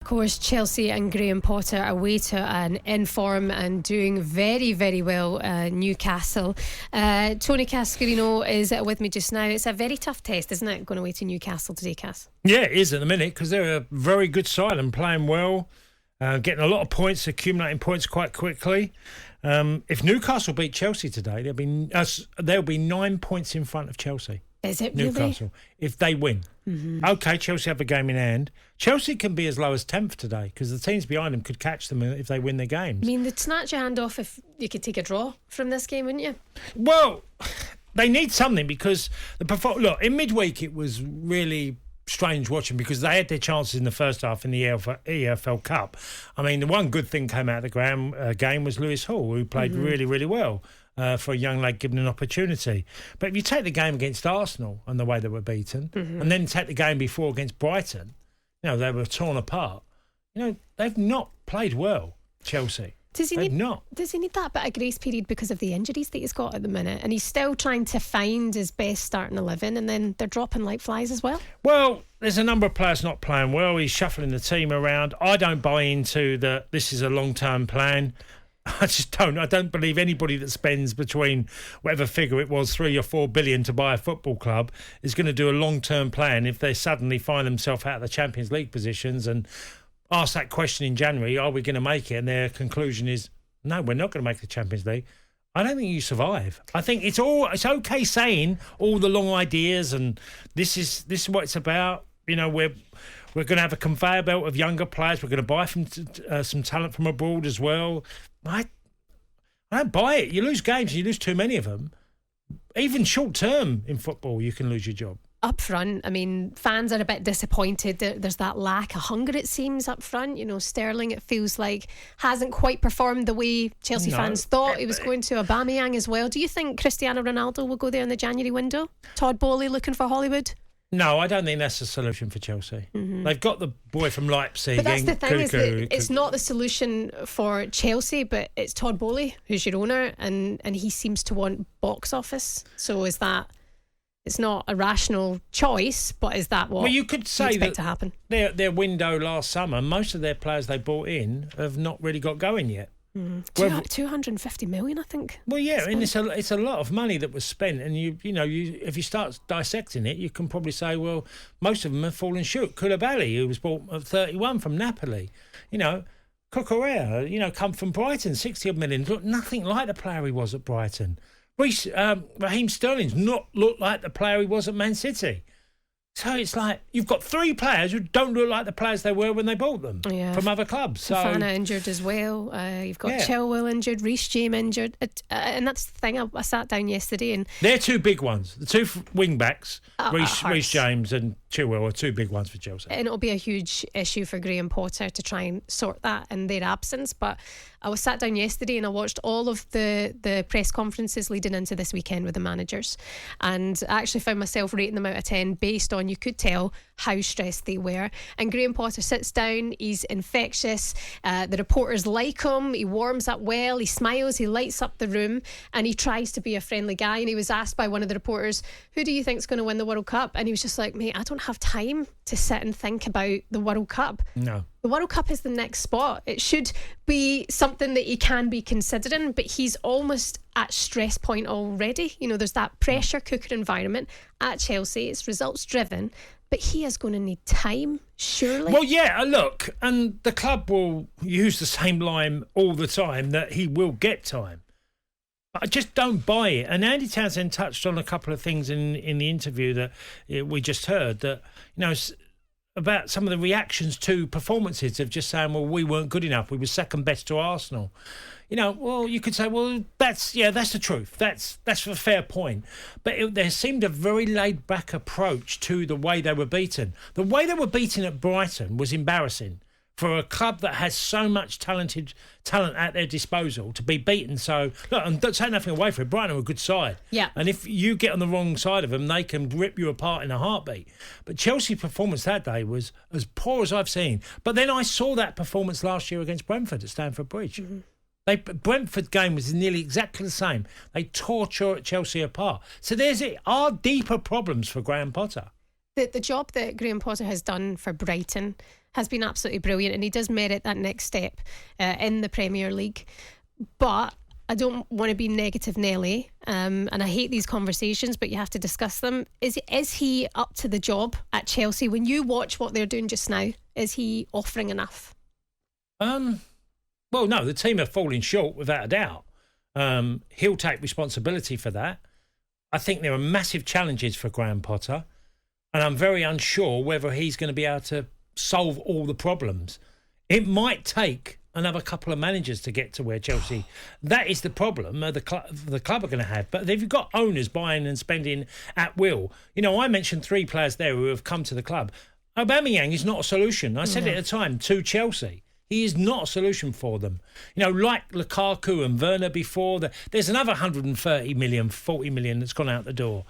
Of course, Chelsea and Graham Potter away to an in-form and doing very, very well, Newcastle. Tony Cascarino is with me just now. It's a very tough test, isn't it, going away to Newcastle today, Cass? Yeah, it is at the minute, because they're a very good side and playing well, getting a lot of points, accumulating points quite quickly. If Newcastle beat Chelsea today, they'll be 9 points in front of Chelsea. Is it really? Newcastle, if they win. Mm-hmm. OK, Chelsea have a game in hand. Chelsea can be as low as 10th today because the teams behind them could catch them if they win their games. I mean, they'd snatch your hand off if you could take a draw from this game, wouldn't you? Well, they need something because look, in midweek it was really strange watching because they had their chances in the first half in the EFL Cup. I mean, the one good thing came out of the game was Lewis Hall, who played really, really well. For a young lad given an opportunity. But if you take the game against Arsenal and the way they were beaten, and then take the game before against Brighton, they were torn apart. They've not played well, Chelsea. Does he need that bit of grace period because of the injuries that he's got at the minute? And he's still trying to find his best starting 11, and then they're dropping like flies as well? Well, there's a number of players not playing well. He's shuffling the team around. I don't buy into that this is a long-term plan. I just don't. I don't believe anybody that spends between whatever figure it was, 3 or 4 billion to buy a football club is going to do a long-term plan if they suddenly find themselves out of the Champions League positions and ask that question in January, are we going to make it? And their conclusion is, no, we're not going to make the Champions League. I don't think you survive. I think it's okay saying all the long ideas and this is what it's about. We're going to have a conveyor belt of younger players. We're going to buy some talent from abroad as well. I don't buy it. You lose games, you lose too many of them. Even short term in football, you can lose your job. Up front, I mean, fans are a bit disappointed. There's that lack of hunger, it seems, up front. Sterling, it feels like, hasn't quite performed the way Chelsea fans thought he was going to. Aubameyang as well. Do you think Cristiano Ronaldo will go there in the January window? Todd Bowley looking for Hollywood? No, I don't think that's the solution for Chelsea. They've got the boy from Leipzig. But that's the thing, is that it's not the solution for Chelsea, but it's Todd Bowley, who's your owner, and he seems to want box office. So is that... It's not a rational choice, but is that what you could say expect to happen? Their window last summer, most of their players they bought in have not really got going yet. 250 million, I think. Well, yeah, and it's a lot of money that was spent, and you if you start dissecting it, you can probably say, well, most of them have fallen short. Koulibaly, who was bought at 31 from Napoli, Cacarino, come from Brighton, 60 million, looked nothing like the player he was at Brighton. Raheem Sterling's not looked like the player he was at Man City. So it's like you've got 3 players who don't look like the players they were when they bought them from other clubs. So Fofana injured as well. You've got Chilwell injured, Reece James injured, and that's the thing. I sat down yesterday and they're 2 big ones. The 2 wing backs, Reece James and Chilwell, are 2 big ones for Chelsea. And it'll be a huge issue for Graham Potter to try and sort that in their absence. But I was sat down yesterday and I watched all of the press conferences leading into this weekend with the managers, and I actually found myself rating them out of 10 based on, you could tell how stressed they were. And Graham Potter sits down, he's infectious, the reporters like him, he warms up well, he smiles, he lights up the room, and he tries to be a friendly guy. And he was asked by one of the reporters, who do you think's going to win the World Cup? And he was just like, mate, I don't have time to sit and think about the World Cup. No. The World Cup is the next spot. It should be something that he can be considering, but he's almost at stress point already. There's that pressure cooker environment at Chelsea. It's results driven, but he is going to need time, surely. Well, yeah, look, and the club will use the same line all the time that he will get time. I just don't buy it. And Andy Townsend touched on a couple of things in the interview that we just heard, that, about some of the reactions to performances of just saying, well, we weren't good enough. We were second best to Arsenal. Well, you could say, well, that's the truth. That's a fair point. But there seemed a very laid-back approach to the way they were beaten. The way they were beaten at Brighton was embarrassing for a club that has so much talent at their disposal to be beaten. So, look, and don't take nothing away from it. Brighton are a good side. Yeah. And if you get on the wrong side of them, they can rip you apart in a heartbeat. But Chelsea's performance that day was as poor as I've seen. But then I saw that performance last year against Brentford at Stamford Bridge. Brentford game was nearly exactly the same. They tore Chelsea apart. So are deeper problems for Graham Potter. The job that Graham Potter has done for Brighton has been absolutely brilliant, and he does merit that next step in the Premier League. But I don't want to be negative Nelly, and I hate these conversations, but you have to discuss them. Is he up to the job at Chelsea? When you watch what they're doing just now, is he offering enough? Well, no, the team are falling short without a doubt. He'll take responsibility for that. I think there are massive challenges for Graham Potter, and I'm very unsure whether he's going to be able to solve all the problems. It might take another couple of managers to get to where Chelsea. That is the problem the club are going to have. But if you've got owners buying and spending at will, I mentioned 3 players there who have come to the club. Aubameyang is not a solution. I said it at the time to Chelsea. He is not a solution for them. Like Lukaku and Werner before, there's another 130 million, 40 million that's gone out the door.